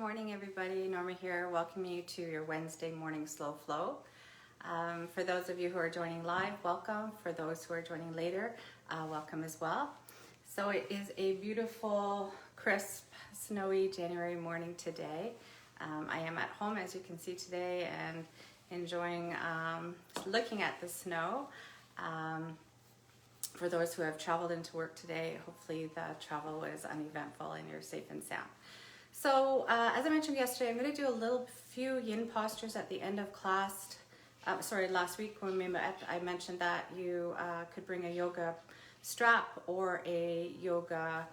morning, everybody. Norma here, welcoming you to your Wednesday morning slow flow. For those of you who are joining live, welcome. For those who are joining later, welcome as well. So it is a beautiful, crisp, snowy January morning today. I am at home, as you can see today, and enjoying looking at the snow. For those who have traveled into work today, hopefully the travel was uneventful and you're safe and sound. So as I mentioned yesterday, I'm going to do a few yin postures at the end of class. Last week when we met, I mentioned that you could bring a yoga strap or a yoga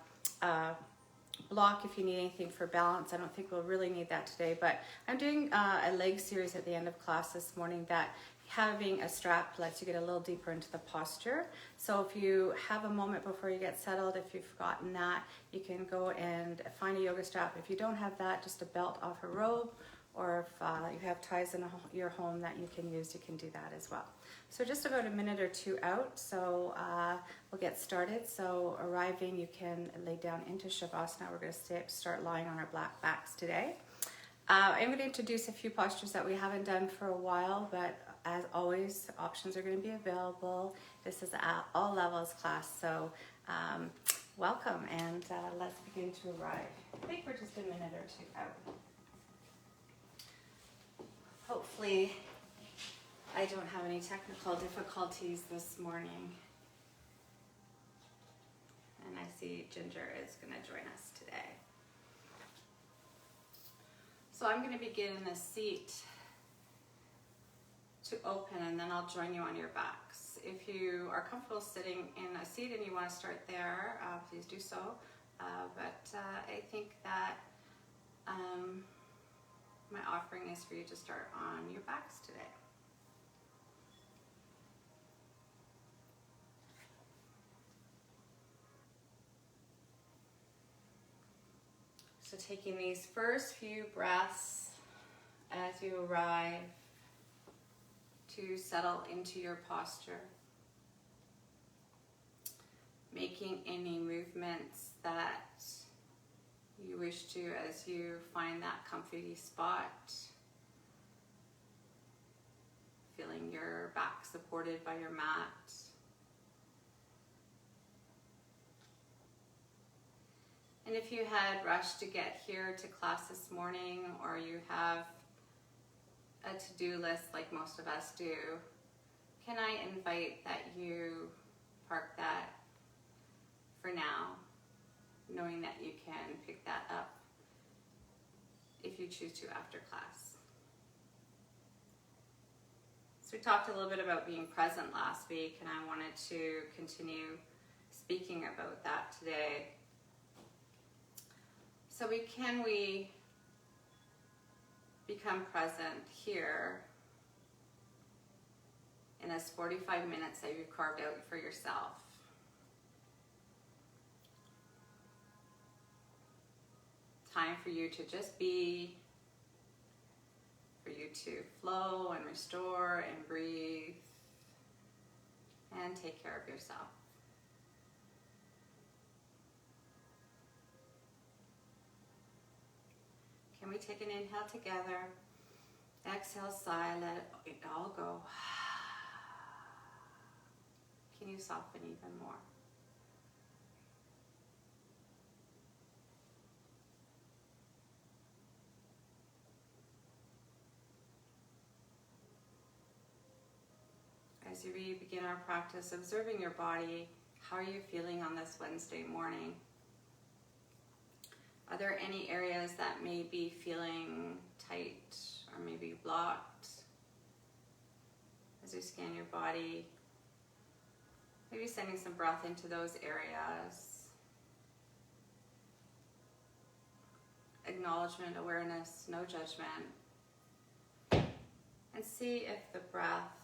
block if you need anything for balance. I don't think we'll really need that today, but I'm doing a leg series at the end of class this morning that having a strap lets you get a little deeper into the posture. So if you have a moment before you get settled, if you've forgotten that, you can go and find a yoga strap. If you don't have that, just a belt off a robe, or if you have ties in your home that you can use, you can do that as well. So just about a minute or two out, so we'll get started. So arriving, you can lay down into Shavasana. We're going to start lying on our black backs today. I'm going to introduce a few postures that we haven't done for a while, but as always, options are going to be available. This is an all levels class, so welcome, and let's begin to arrive. I think we're just a minute or two out. Hopefully, I don't have any technical difficulties this morning. And I see Ginger is going to join us today. So I'm going to begin in a seat to open, and then I'll join you on your backs. If you are comfortable sitting in a seat and you want to start there, please do so. But I think that my offering is for you to start on your backs today. So taking these first few breaths as you arrive to settle into your posture, making any movements that you wish to as you find that comfy spot, feeling your back supported by your mat. And if you had rushed to get here to class this morning, or you have a to-do list like most of us do, can I invite that you park that for now, knowing that you can pick that up if you choose to after class. So we talked a little bit about being present last week, and I wanted to continue speaking about that today. So can we become present here in this 45 minutes that you've carved out for yourself? Time for you to just be, for you to flow and restore and breathe and take care of yourself. Can we take an inhale together? Exhale, sigh, let it all go. Can you soften even more? As we begin our practice, observing your body, how are you feeling on this Wednesday morning? Are there any areas that may be feeling tight or maybe blocked? As you scan your body, maybe sending some breath into those areas. Acknowledgement, awareness, no judgment. And see if the breath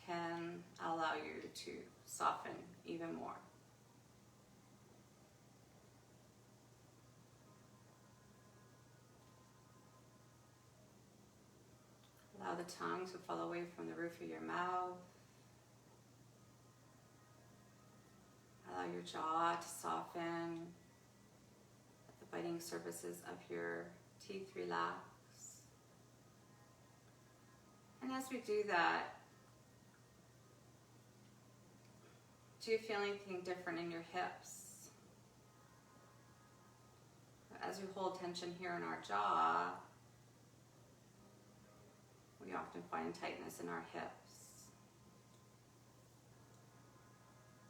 can allow you to soften even more. Allow the tongue to fall away from the roof of your mouth. Allow your jaw to soften at the biting surfaces of your Teeth relax. And as we do that, do you feel anything different in your hips? As we hold tension here in our jaw, we often find tightness in our hips.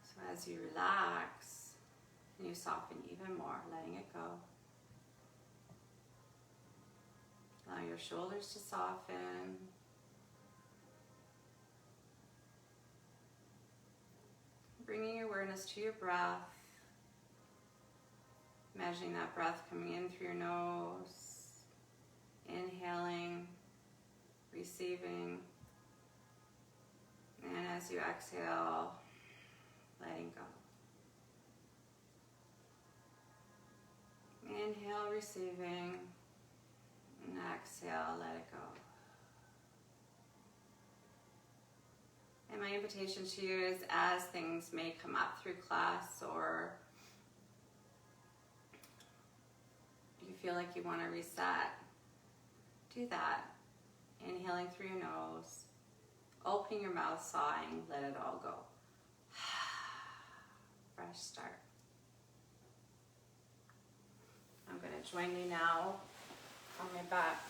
So as you relax, and you soften even more, letting it go. Allow your shoulders to soften. Bringing your awareness to your breath. Imagining that breath coming in through your nose. Inhaling, receiving. And as you exhale, letting go. Inhale, receiving. And exhale, let it go. And my invitation to you is, as things may come up through class, or you feel like you want to reset, do that. Inhaling through your nose, opening your mouth, sighing, let it all go. Fresh start. I'm going to join you now on my back.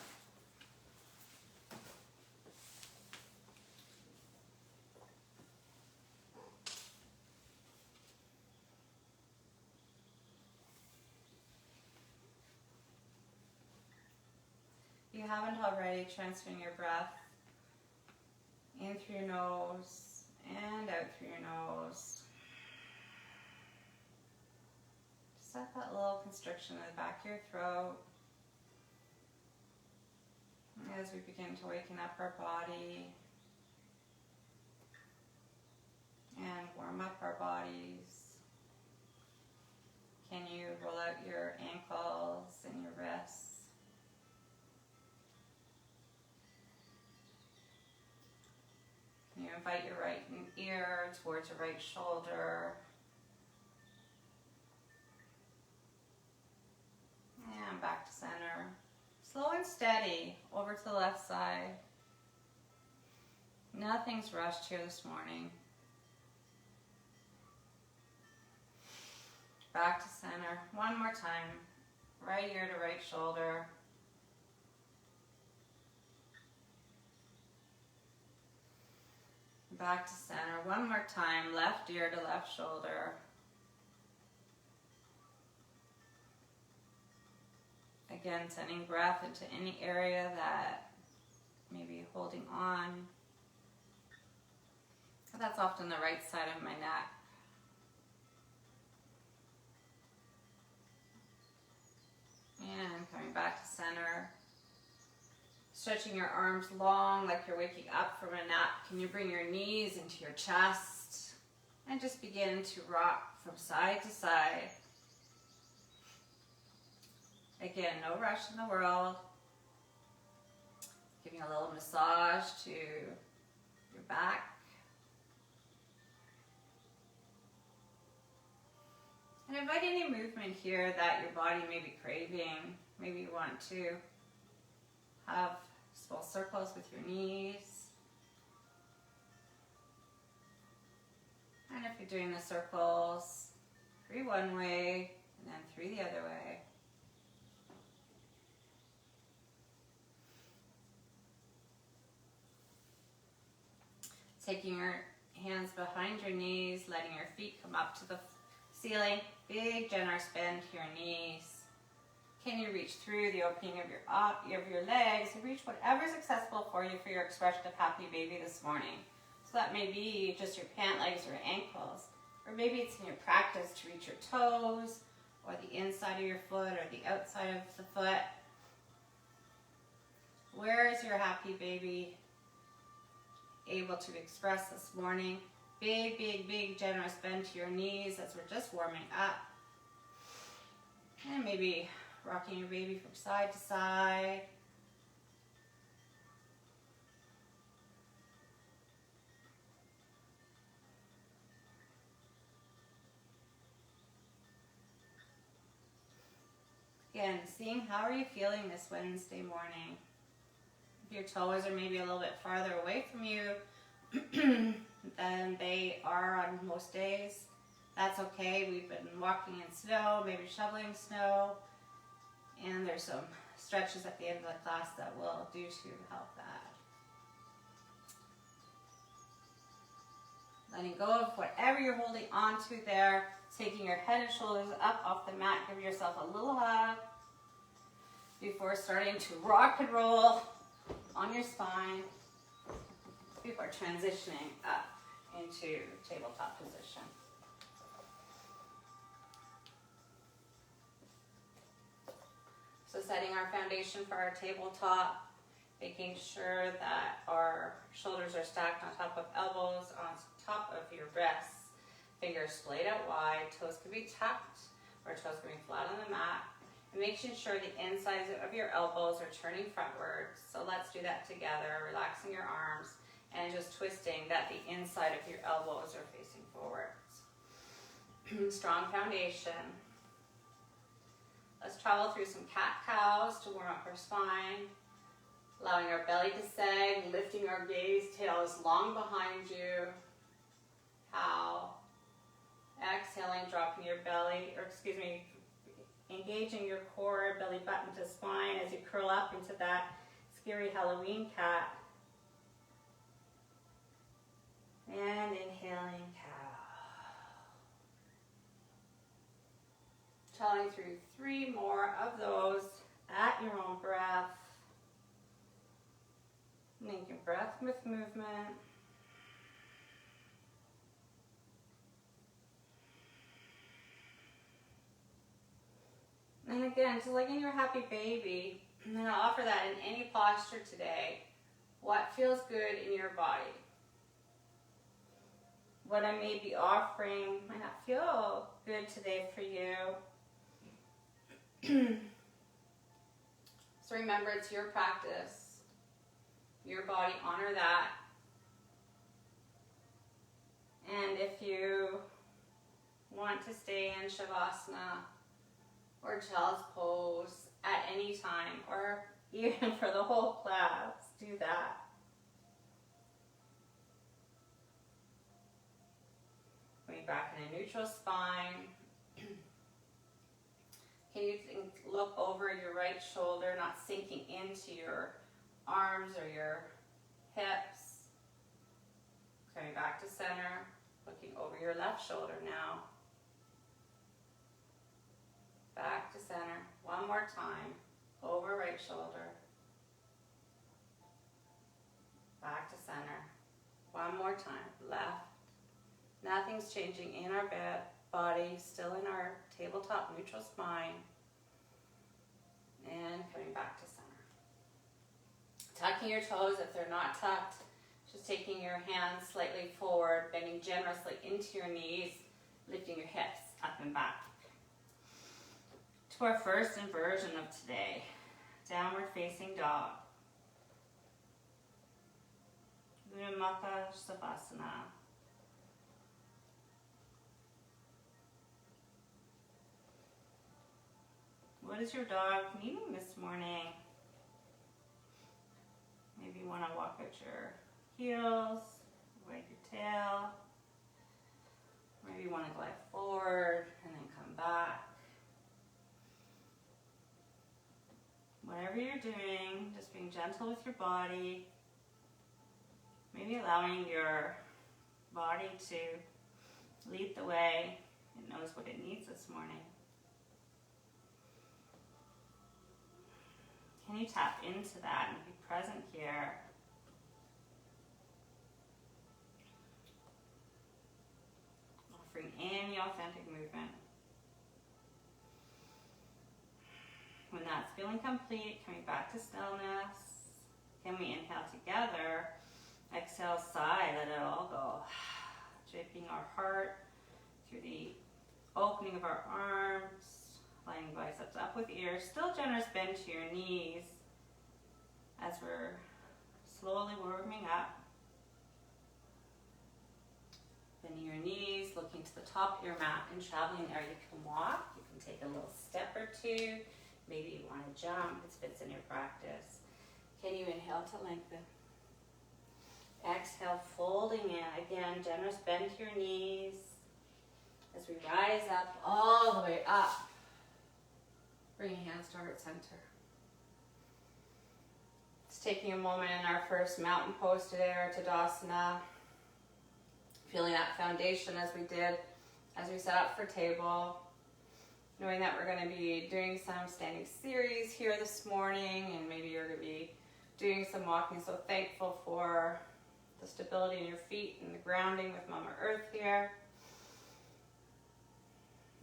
If you haven't already, transferring your breath in through your nose and out through your nose. Set that little constriction in the back of your throat. As we begin to waken up our body and warm up our bodies, can you roll out your ankles and your wrists? Can you invite your right ear towards your right shoulder? And back to center. Slow and steady over to the left side. Nothing's rushed here this morning. Back to center. One more time. Right ear to right shoulder. Back to center. One more time. Left ear to left shoulder. Again, sending breath into any area that may be holding on. That's often the right side of my neck. And coming back to center. Stretching your arms long like you're waking up from a nap. Can you bring your knees into your chest? And just begin to rock from side to side. Again, no rush in the world. Giving a little massage to your back. And invite any movement here that your body may be craving. Maybe you want to have small circles with your knees. And if you're doing the circles, 3 one way and then 3 the other way. Taking your hands behind your knees, letting your feet come up to the ceiling. Big generous bend to your knees. Can you reach through the opening of your legs and reach whatever's accessible for you for your expression of happy baby this morning? So that may be just your pant legs or ankles, or maybe it's in your practice to reach your toes or the inside of your foot or the outside of the foot. Where is your happy baby able to express this morning? Big, big, big generous bend to your knees as we're just warming up. And maybe rocking your baby from side to side. Again, seeing how are you feeling this Wednesday morning. If your toes are maybe a little bit farther away from you than they are on most days, that's okay. We've been walking in snow, maybe shoveling snow, and there's some stretches at the end of the class that we'll do to help that. Letting go of whatever you're holding onto there, taking your head and shoulders up off the mat. Give yourself a little hug before starting to rock and roll on your spine before transitioning up into tabletop position. So setting our foundation for our tabletop, making sure that our shoulders are stacked on top of elbows, on top of your breasts, fingers splayed out wide, toes can be tucked or toes can be flat on the mat, and making sure the insides of your elbows are turning frontwards. So let's do that together, relaxing your arms and just twisting that the inside of your elbows are facing forwards. Strong foundation. Let's travel through some cat-cows to warm up our spine. Allowing our belly to sag, lifting our gaze, tail is long behind you. Cow. Exhaling, dropping your belly, engaging your core, belly button to spine as you curl up into that scary Halloween cat. And inhaling cow. Traveling through 3 more of those at your own breath. Link your breath with movement. And again, just like in your happy baby, I'm going to offer that in any posture today. What feels good in your body? What I may be offering might not feel good today for you. So remember, it's your practice, your body, honor that. And if you want to stay in Shavasana or child's pose at any time, or even for the whole class, do that. Going back in a neutral spine. Can you look over your right shoulder, not sinking into your arms or your hips? Coming back to center, looking over your left shoulder now. Back to center. One more time. Over right shoulder. Back to center. One more time. Left. Nothing's changing in our body, still in our tabletop neutral spine. And coming back to center. Tucking your toes if they're not tucked. Just taking your hands slightly forward, bending generously into your knees, lifting your hips up and back. To our first inversion of today, downward facing dog. Uddiyana Savasana. What is your dog needing this morning? Maybe you want to walk out your heels, wag your tail. Maybe you want to glide forward and then come back. Whatever you're doing, just being gentle with your body. Maybe allowing your body to lead the way. It knows what it needs this morning. Can you tap into that and be present here? Offering any authentic movement. When that's feeling complete, coming back to stillness. Can we inhale together? Exhale, sigh, let it all go. Draping our heart through the opening of our arms. Lining biceps up with ears. Still generous bend to your knees as we're slowly warming up. Bending your knees, looking to the top of your mat and traveling there. You can walk, you can take a little step or two. Maybe you want to jump, it fits in your practice. Can you inhale to lengthen? Exhale, folding in. Again, generous bend to your knees as we rise up, all the way up. Bringing hands to heart center. Just taking a moment in our first mountain pose today, or Tadasana. Feeling that foundation as we did, as we set up for table. Knowing that we're going to be doing some standing series here this morning, and maybe you're going to be doing some walking. So thankful for the stability in your feet and the grounding with Mama Earth here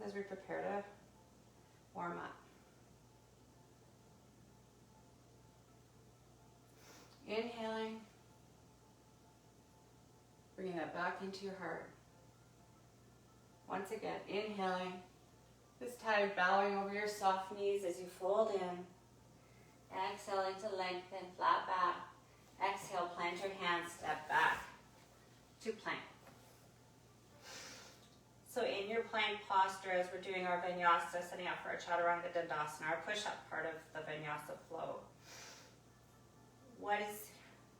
as we prepare to warm up. Inhaling, bringing that back into your heart. Once again, inhaling, this time bowing over your soft knees as you fold in. Exhaling to lengthen, flat back. Exhale, plant your hands, step back to plank. So in your plank posture, as we're doing our vinyasa, setting up for our chaturanga dandasana, our push-up part of the vinyasa flow. What is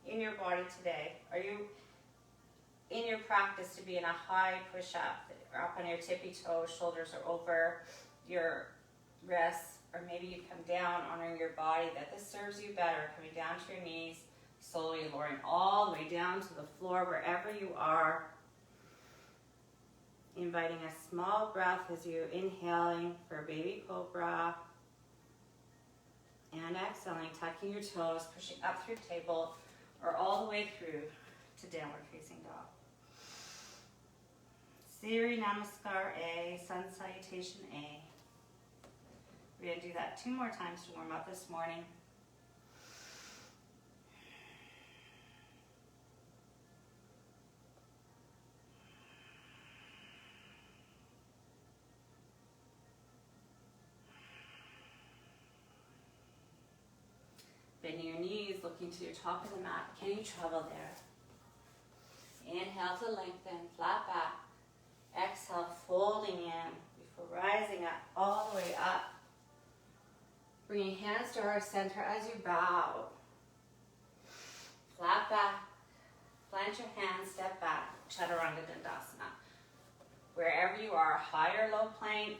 in your body today? Are you in your practice to be in a high push-up, or up on your tippy toes, shoulders are over your wrists, or maybe you come down, honoring your body, that this serves you better, coming down to your knees, slowly lowering all the way down to the floor, wherever you are. Inviting a small breath as you inhaling for baby cobra. And exhaling, tucking your toes, pushing up through table, or all the way through to downward facing dog. Surya Namaskar A, Sun Salutation A. We're going to do that 2 more times to warm up this morning. Bending your knees, looking to your top of the mat. Can you travel there? Inhale to lengthen, flat back. Exhale, folding in before rising up, all the way up. Bringing hands to our center as you bow. Flat back, plant your hands, step back, chaturanga dandasana. Wherever you are, high or low plank.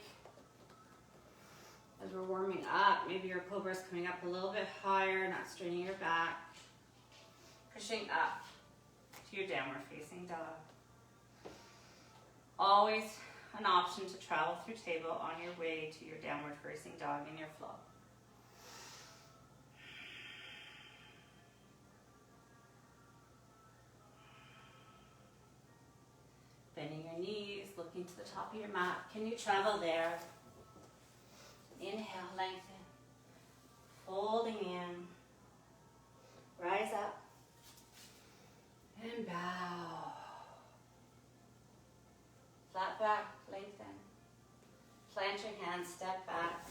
As we're warming up, maybe your cobra's coming up a little bit higher, not straining your back. Pushing up to your downward facing dog. Always an option to travel through table on your way to your downward facing dog in your flow. Bending your knees, looking to the top of your mat. Can you travel there? Inhale, lengthen. Folding in. Rise up. And bow. Flat back, lengthen. Plant your hands, step back.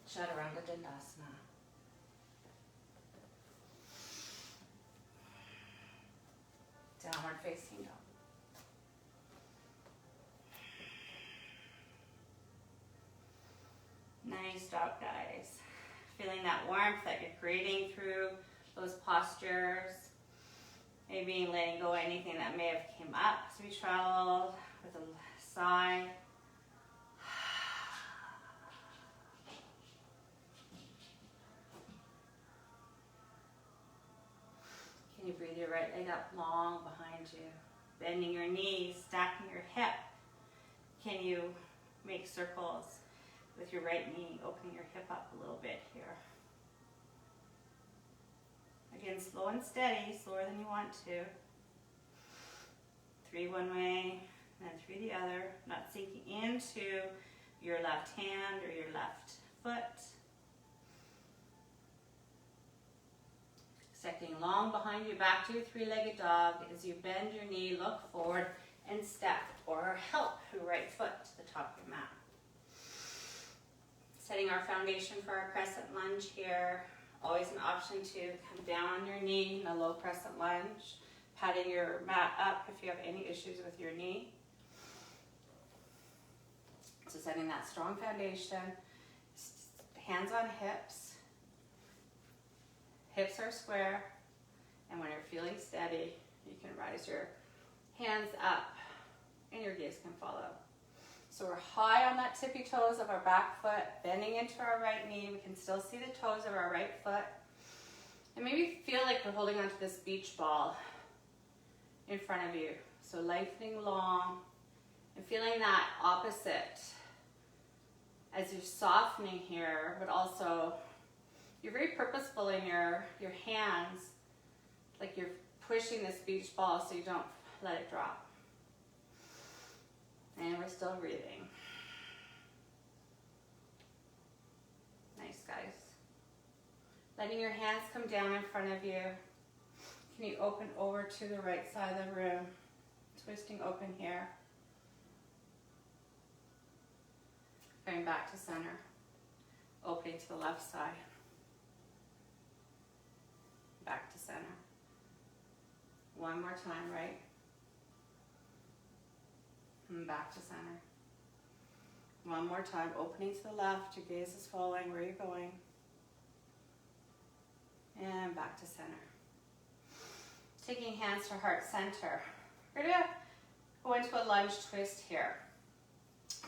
Chaturanga dandasana. Downward facing dog. Nice job, guys. Feeling that warmth that you're creating through those postures. Maybe letting go of anything that may have came up as we traveled with a sigh. Can you breathe your right leg up long behind you? Bending your knees, stacking your hip. Can you make circles with your right knee, opening your hip up a little bit here. Again, slow and steady, slower than you want to. 3 one way, and then 3 the other. Not sinking into your left hand or your left foot. Stepping long behind you, back to your 3-legged dog. As you bend your knee, look forward and step, or help your right foot to the top of your mat. Setting our foundation for our crescent lunge here. Always an option to come down on your knee in a low crescent lunge. Patting your mat up if you have any issues with your knee. So setting that strong foundation. hands on hips. Hips are square. And when you're feeling steady, you can rise your hands up and your gaze can follow. So we're high on that tippy toes of our back foot, bending into our right knee. We can still see the toes of our right foot. And maybe feel like we're holding onto this beach ball in front of you. So lengthening long and feeling that opposite as you're softening here, but also you're very purposeful in your hands, like you're pushing this beach ball so you don't let it drop. And we're still breathing. Nice, guys. Letting your hands come down in front of you. Can you open over to the right side of the room? Twisting open here. Going back to center. Opening to the left side. Back to center. One more time, right? And back to center. One more time, opening to the left, your gaze is following where you're going. And back to center. Taking hands to heart center. We're gonna go into a lunge twist here.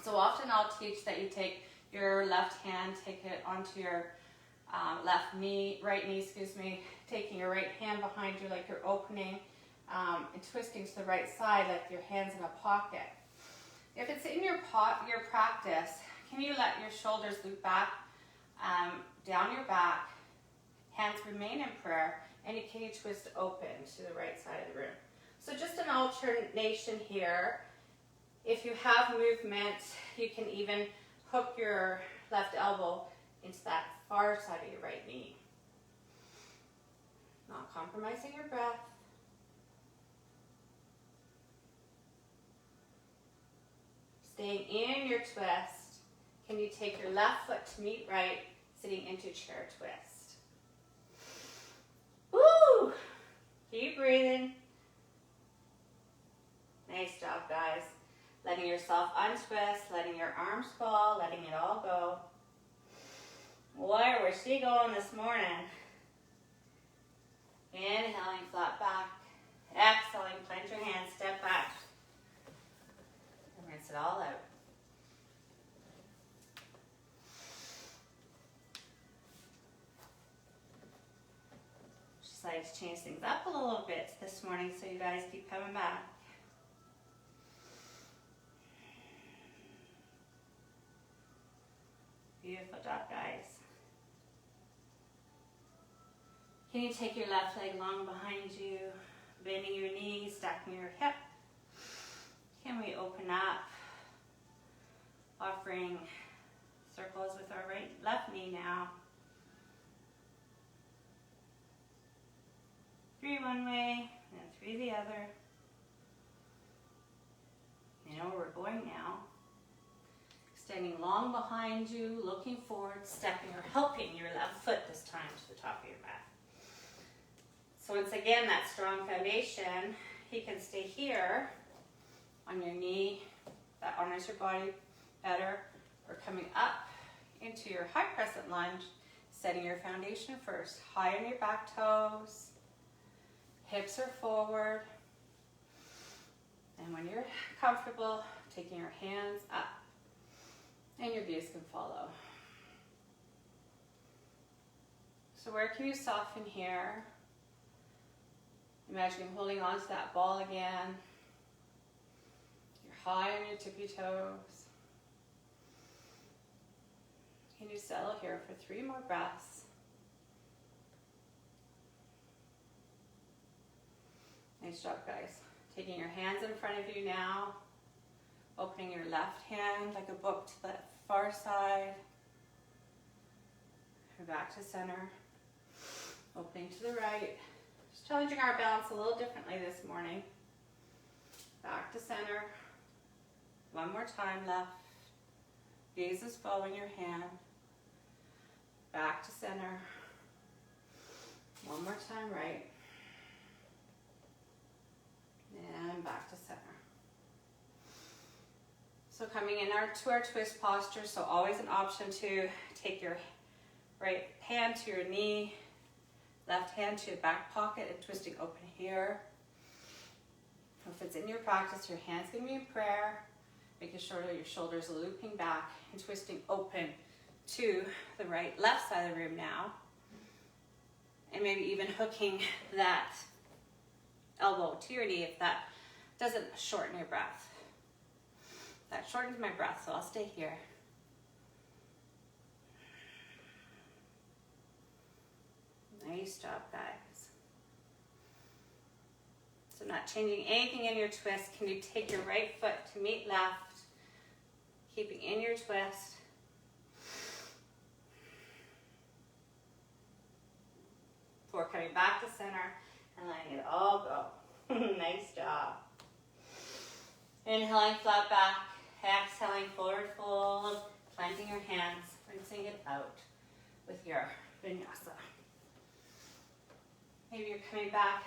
So often I'll teach that you take your left hand, take it onto your right knee, taking your right hand behind you like you're opening and twisting to the right side like your hand's in a pocket. If it's in your practice, can you let your shoulders loop back, down your back, hands remain in prayer, and can you twist open to the right side of the room? So just an alternation here. If you have movement, you can even hook your left elbow into that far side of your right knee. Not compromising your breath. Staying in your twist, can you take your left foot to meet right, sitting into chair twist? Woo! Keep breathing. Nice job, guys. Letting yourself untwist, letting your arms fall, letting it all go. Boy, where's she going this morning? Inhaling, flat back. Exhaling, plant your hands, step back. And rinse it all out. Just like to change things up a little bit this morning so you guys keep coming back. Beautiful job, guys. Can you take your left leg long behind you, bending your knees, stacking your hip? Can we open up, offering circles with our left knee now. 3 one way, and 3 the other. You know where we're going now. Extending long behind you, looking forward, stepping or helping your left foot this time to the top of your mat. So once again, that strong foundation, you can stay here on your knee. That honors your body better. Or coming up into your high crescent lunge, setting your foundation first. High on your back toes. Hips are forward. And when you're comfortable, taking your hands up. And your gaze can follow. So where can you soften here? Imagining holding on to that ball again. You're high on your tippy toes. Can you settle here for 3 more breaths? Nice job, guys. Taking your hands in front of you now. Opening your left hand like a book to the far side. Back to center. Opening to the right. Just challenging our balance a little differently this morning. Back to center. 1 more time left. Gaze is following your hand. Back to center. 1 more time right. And back to center. So coming in to our twist posture, so always an option to take your Right hand to your knee, left hand to your back pocket and twisting open here. If it's in your practice, your hand's gonna be in prayer, making sure that your shoulders are looping back and twisting open to the right, left side of the room now. And maybe even hooking that elbow to your knee if that doesn't shorten your breath. That shortens my breath, so I'll stay here. Nice job, guys. So not changing anything in your twist. Can you take your right foot to meet left, keeping in your twist. Before coming back to center and letting it all go. Nice job. Inhaling flat back, exhaling forward fold, planting your hands, rinsing it out with your vinyasa. Maybe you're coming back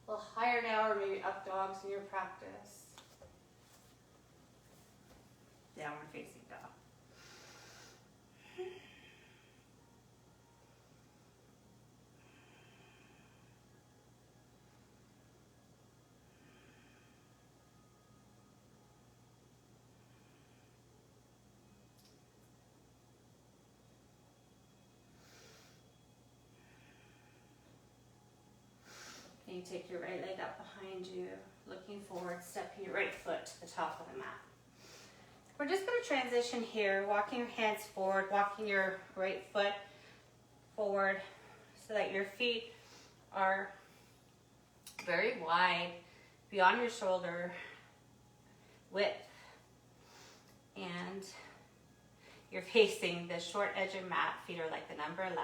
a little higher now, or maybe up dogs in your practice. Downward facing dog. And you take your right leg up behind you, looking forward, stepping your right foot to the top of the mat. We're just going to transition here, walking your hands forward, walking your right foot forward so that your feet are very wide, beyond your shoulder width, and you're facing the short edge of mat. Feet are like the number 11.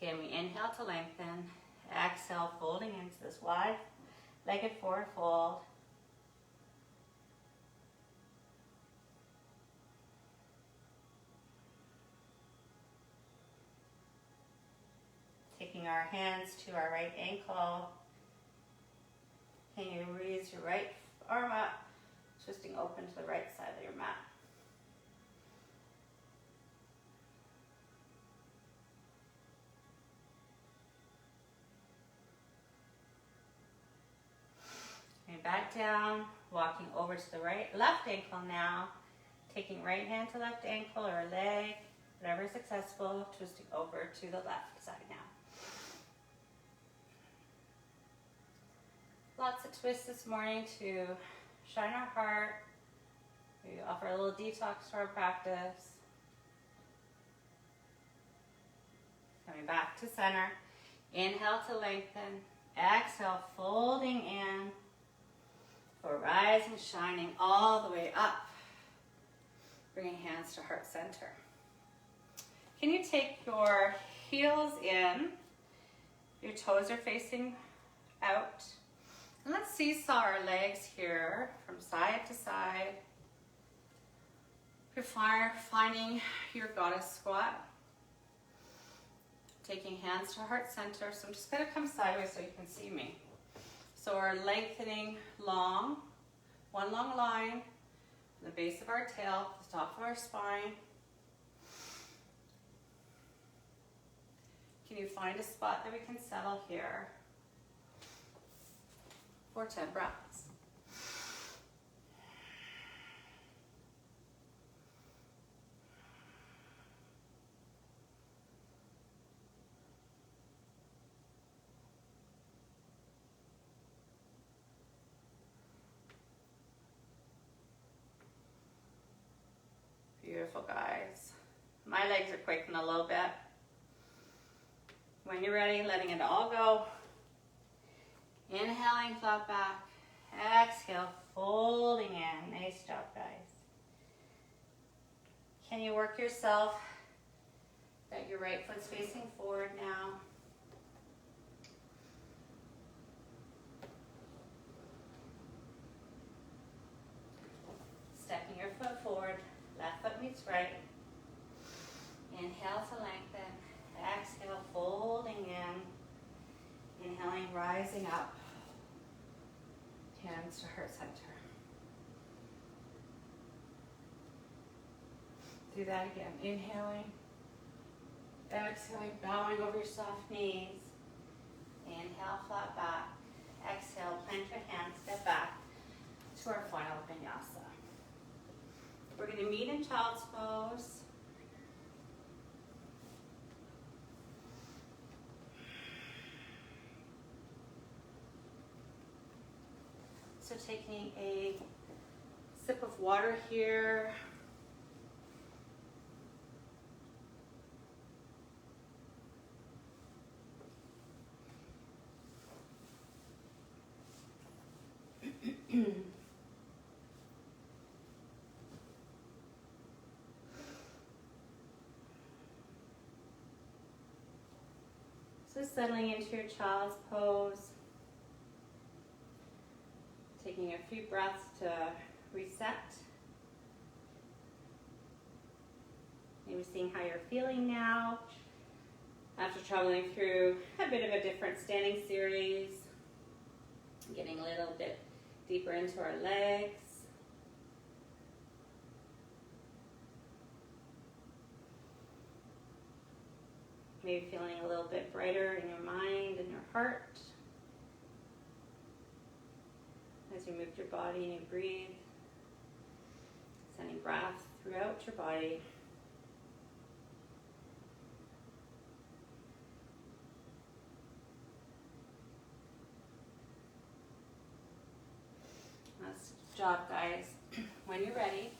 Again, we inhale to lengthen. Exhale, folding into this wide-legged forward fold. Taking our hands to our right ankle. Can you raise your right arm up, twisting open to the right side of your mat. Back down, walking over to the left ankle now, taking right hand to left ankle or leg, whatever is accessible, twisting over to the left side now. Lots of twists this morning to shine our heart. We offer a little detox to our practice. Coming back to center. Inhale to lengthen. Exhale, folding in. For rising, shining all the way up. Bringing hands to heart center. Can you take your heels in? Your toes are facing out. And let's seesaw our legs here from side to side. You're finding your goddess squat. Taking hands to heart center. So I'm just going to come sideways so you can see me. So we're lengthening long, one long line from the base of our tail to the top of our spine. Can you find a spot that we can settle here for 10 breaths? Beautiful, guys. My legs are quaking a little bit. When you're ready, letting it all go. Inhaling, flat back. Exhale, folding in. Nice job, guys. Can you work yourself that your right foot's facing forward now? Stepping your foot forward. Left foot meets right. Inhale to lengthen. Exhale, folding in. Inhaling, rising up. Hands to heart center. Do that again. Inhaling, Exhaling, bowing over your soft knees. Inhale, flat back. Exhale, plant your hands, step back to our final vinyasa. We're going to meet in child's pose. So taking a sip of water here. So settling into your child's pose. Taking a few breaths to reset. Maybe seeing how you're feeling now after traveling through a bit of a different standing series. Getting a little bit deeper into our legs. Maybe feeling a little bit brighter in your mind and your heart. As you move your body and you breathe, sending breath throughout your body. Nice job, guys. When you're ready,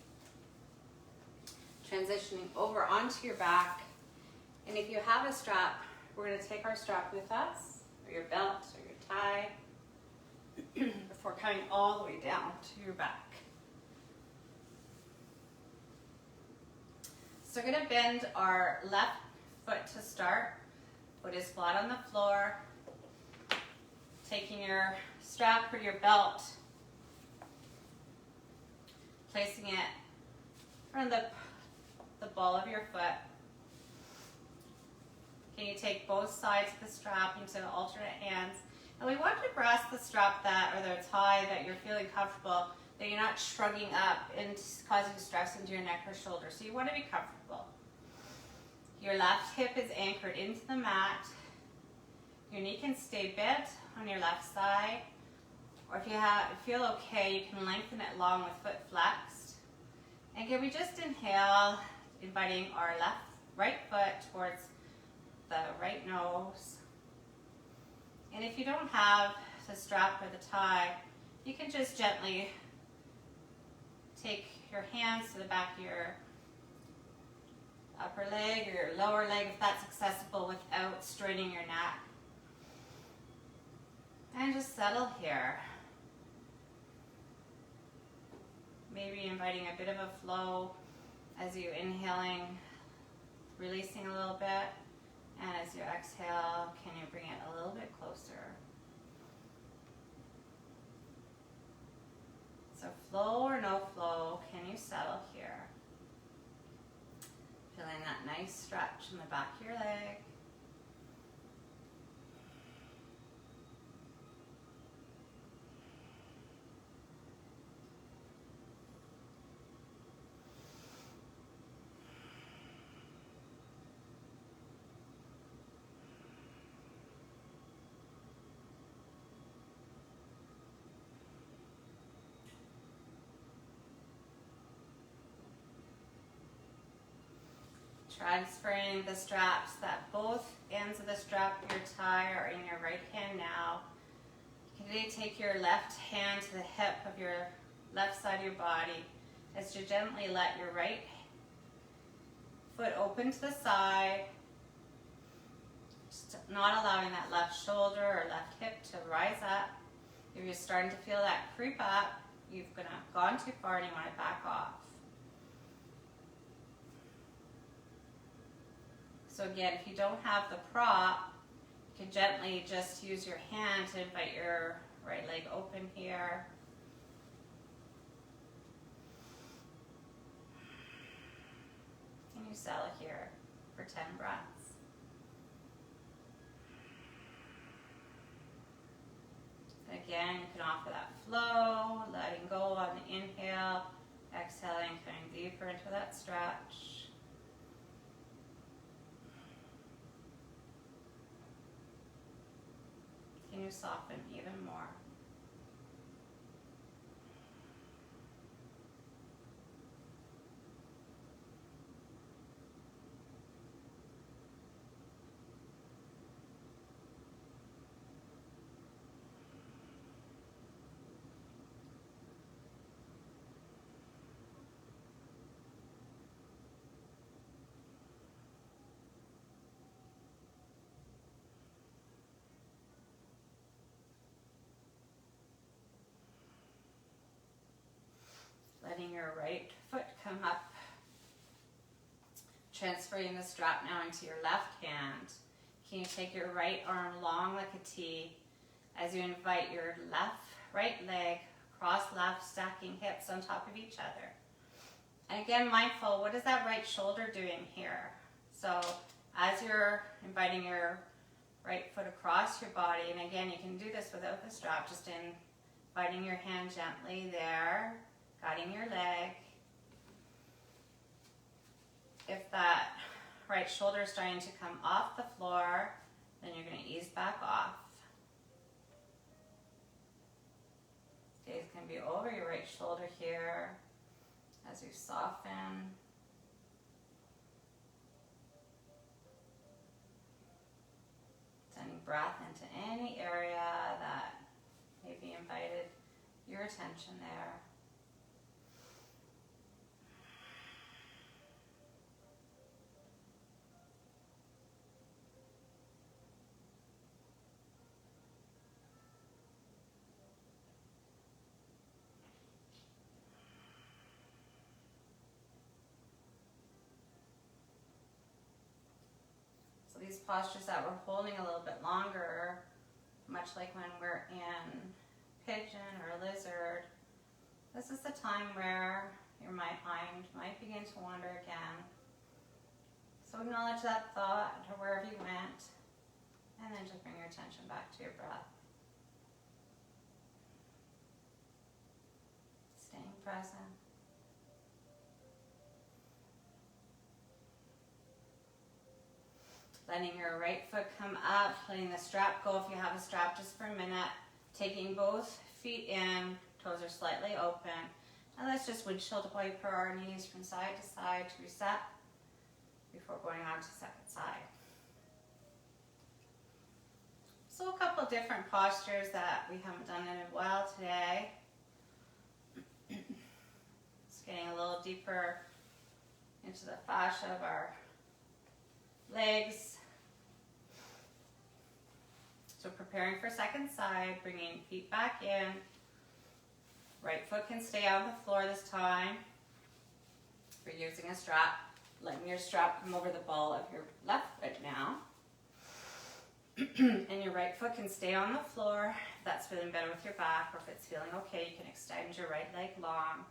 transitioning over onto your back. And if you have a strap, we're going to take our strap with us, or your belt, or your tie, before coming all the way down to your back. So we're going to bend our left foot to start. Foot is flat on the floor. Taking your strap or your belt, placing it around the ball of your foot. Can you take both sides of the strap into alternate hands? And we want to grasp the strap that, or the tie that you're feeling comfortable, that you're not shrugging up and causing stress into your neck or shoulder. So you want to be comfortable. Your left hip is anchored into the mat. Your knee can stay bent on your left side. Or if you feel okay, you can lengthen it long with foot flexed. And can we just inhale, inviting our right foot towards the right nose. And if you don't have the strap or the tie, you can just gently take your hands to the back of your upper leg or your lower leg if that's accessible without straining your neck. And just settle here. Maybe inviting a bit of a flow as you inhaling, releasing a little bit. And as you exhale, can you bring it a little bit closer? So flow or no flow, can you settle here? Feeling that nice stretch in the back of your leg. Transferring the straps, that both ends of the strap of your tie are in your right hand now. You can take your left hand to the hip of your left side of your body as you gently let your right foot open to the side, just not allowing that left shoulder or left hip to rise up. If you're starting to feel that creep up, you've gone too far and you want to back off. So again, if you don't have the prop, you can gently just use your hand to invite your right leg open here. And you settle here for 10 breaths. And again, you can offer that flow, letting go on the inhale, exhaling, coming deeper into that stretch. you soften even more. Letting your right foot come up. Transferring the strap now into your left hand. Can you take your right arm long like a T as you invite your right leg cross left, stacking hips on top of each other. And again, mindful, what is that right shoulder doing here? So as you're inviting your right foot across your body, and again, you can do this without the strap, just inviting your hand gently there, guiding your leg. If that right shoulder is starting to come off the floor, then you're going to ease back off. Gaze can be over your right shoulder here as you soften. Sending breath into any area that maybe invited your attention there. These postures that we're holding a little bit longer, much like when we're in pigeon or lizard, this is the time where your mind might begin to wander again. So acknowledge that thought or wherever you went, and then just bring your attention back to your breath. Staying present. Letting your right foot come up, letting the strap go if you have a strap just for a minute. Taking both feet in, toes are slightly open. And let's just windshield wiper our knees from side to side to reset before going on to second side. So a couple different postures that we haven't done in a while today. Just getting a little deeper into the fascia of our legs. So preparing for second side, bringing feet back in. Right foot can stay on the floor this time. If you're using a strap, letting your strap come over the ball of your left foot now. And your right foot can stay on the floor. If that's feeling better with your back, or if it's feeling okay, you can extend your right leg long.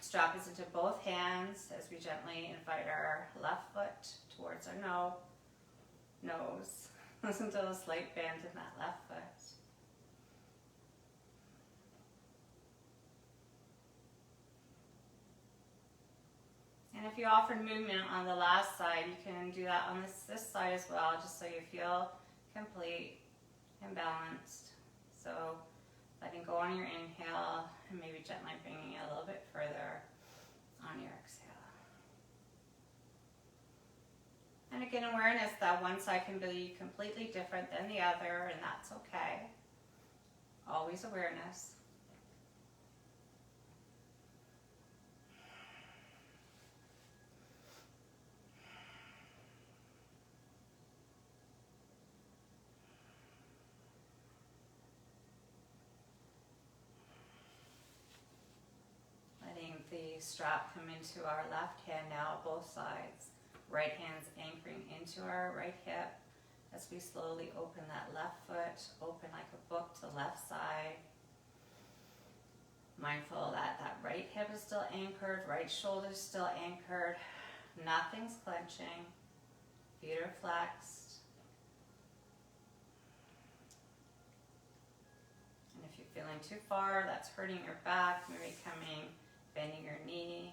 Strap is into both hands as we gently invite our left foot towards our nose. Listen to a slight bend in that left foot. And if you offered movement on the last side, you can do that on this side as well, just so you feel complete and balanced. So letting go on your inhale and maybe gently bringing it a little bit further on your exhale. And again, awareness that one side can be completely different than the other, and that's okay. Always awareness. Letting the strap come into our left hand now, both sides. Right hand's anchoring into our right hip as we slowly open that left foot, open like a book to the left side. Mindful that that right hip is still anchored, right shoulder is still anchored, nothing's clenching, feet are flexed. And if you're feeling too far, that's hurting your back, maybe bending your knee.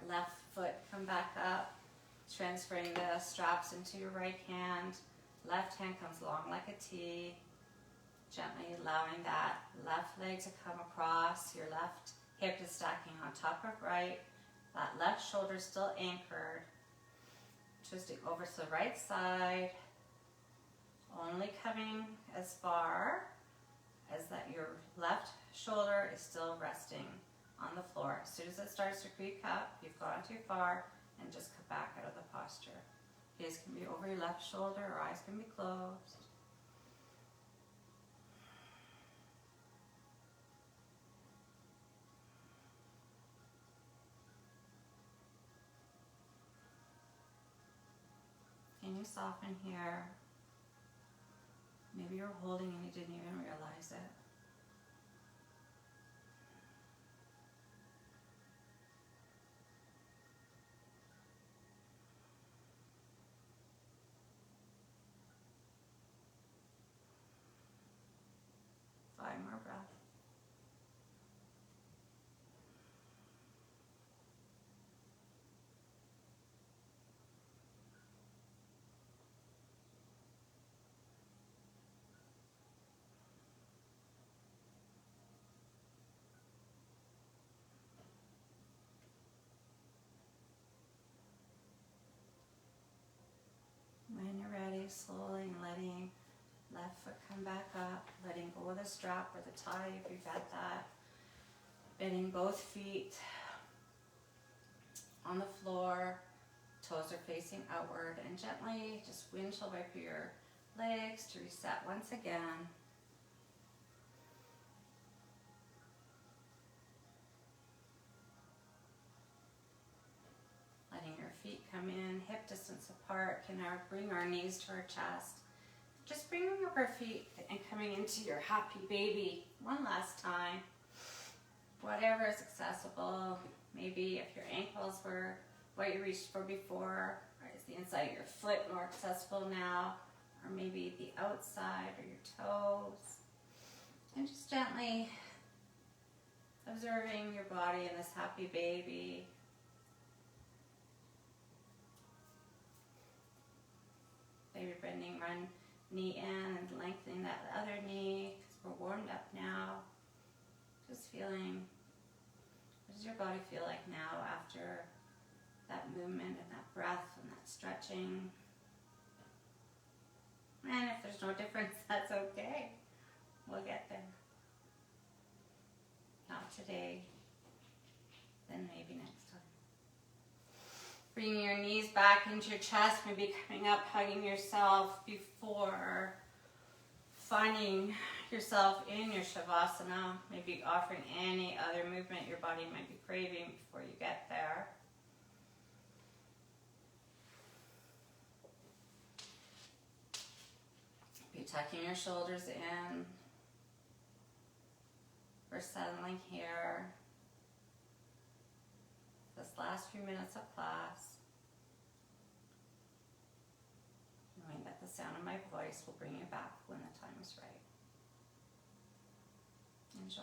left foot come back up, transferring the straps into your right hand. Left hand comes along like a T, gently allowing that left leg to come across. Your left hip is stacking on top of right. That left shoulder is still anchored. Twisting over to the right side, only coming as far as that your left shoulder is still resting on the floor. As soon as it starts to creak up, you've gone too far, and just come back out of the posture. Gaze can be over your left shoulder, or eyes can be closed. Can you soften here? Maybe you're holding and you didn't even realize it. Five more breaths. When you're ready, slowly letting left foot come back up, letting go of the strap or the tie if you've had that. Bending both feet on the floor, toes are facing outward, and gently just windshield wiper your legs to reset once again. Letting your feet come in, hip distance apart. Can now bring our knees to our chest. Just bringing up our feet and coming into your happy baby one last time. Whatever is accessible. Maybe if your ankles were what you reached for before, or is the inside of your foot more accessible now, or maybe the outside or your toes. And just gently observing your body in this happy baby. Maybe bending one knee in and lengthening that other knee because we're warmed up now. Just feeling, what does your body feel like now after that movement and that breath and that stretching? And if there's no difference, that's okay. We'll get there. Not today, then maybe next time. Bringing your knees back into your chest, maybe coming up, hugging yourself before finding yourself in your Shavasana, maybe offering any other movement your body might be craving before you get there. Be tucking your shoulders in. We're settling here. This last few minutes of class, knowing that the sound of my voice will bring you back when the time is right. Enjoy.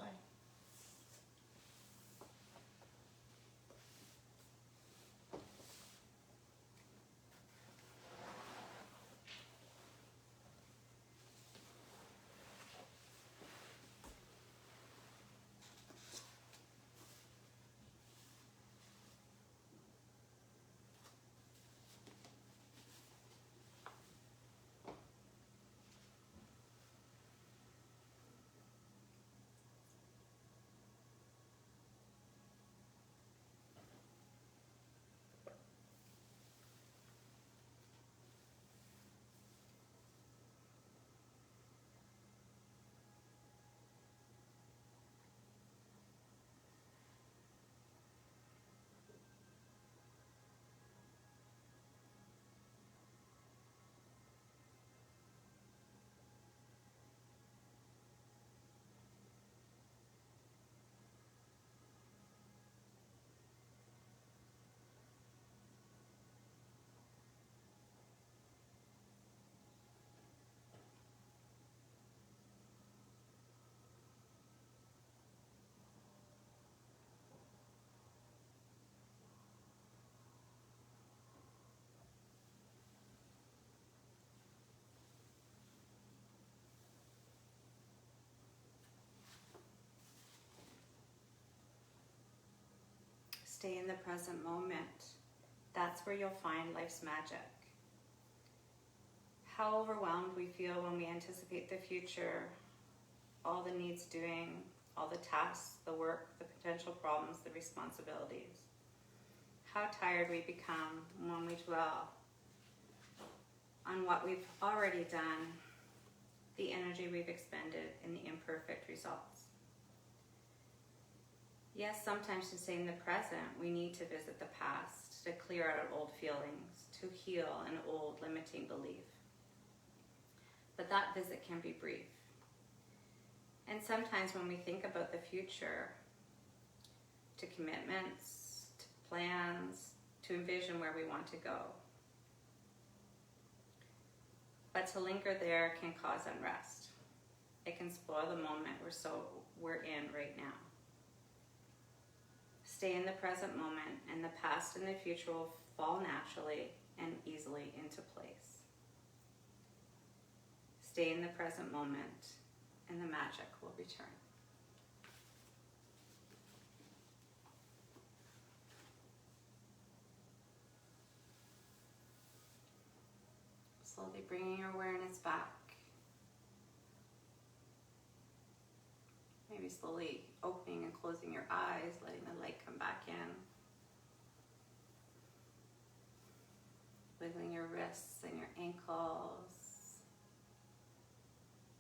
Stay in the present moment. That's where you'll find life's magic. How overwhelmed we feel when we anticipate the future, all the needs doing, all the tasks, the work, the potential problems, the responsibilities. How tired we become when we dwell on what we've already done, the energy we've expended, and the imperfect results. Yes, sometimes to stay in the present, we need to visit the past, to clear out old feelings, to heal an old limiting belief. But that visit can be brief. And sometimes when we think about the future, to commitments, to plans, to envision where we want to go. But to linger there can cause unrest. It can spoil the moment we're in right now. Stay in the present moment, and the past and the future will fall naturally and easily into place. Stay in the present moment, and the magic will return. Slowly bringing your awareness back. Maybe slowly opening and closing your eyes, letting the light come back in. Wiggling your wrists and your ankles.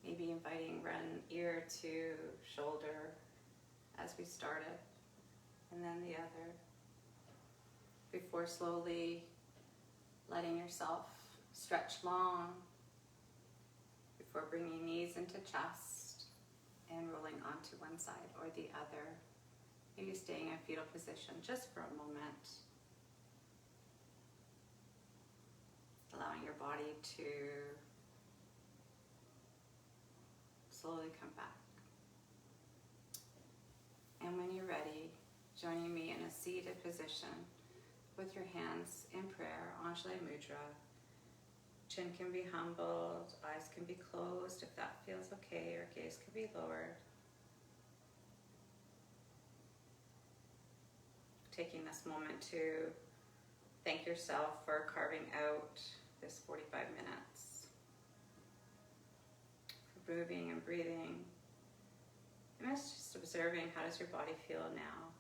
Maybe inviting one ear to shoulder as we started, and then the other. Before slowly letting yourself stretch long, before bringing knees into chest and rolling onto one side or the other. Maybe staying in fetal position just for a moment. Allowing your body to slowly come back. And when you're ready, joining me in a seated position with your hands in prayer, Anjali Mudra. Chin can be humbled, eyes can be closed if that feels okay, or gaze can be lowered. Taking this moment to thank yourself for carving out this 45 minutes. For moving and breathing. And it's just observing, how does your body feel now?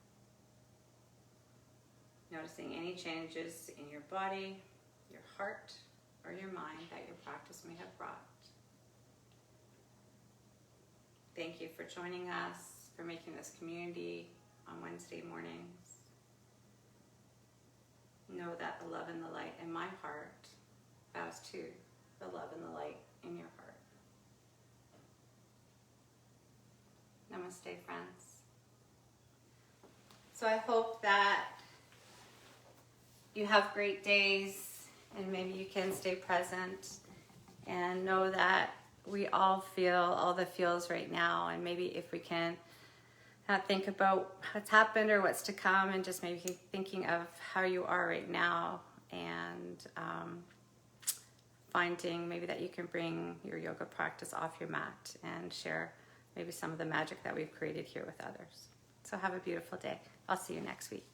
Noticing any changes in your body, your heart, or your mind that your practice may have brought. Thank you for joining us, for making this community on Wednesday mornings. Know that the love and the light in my heart bows to the love and the light in your heart. Namaste, friends. So I hope that you have great days, and maybe you can stay present and know that we all feel all the feels right now. And maybe if we can not think about what's happened or what's to come, and just maybe keep thinking of how you are right now, and finding maybe that you can bring your yoga practice off your mat and share maybe some of the magic that we've created here with others. So have a beautiful day. I'll see you next week.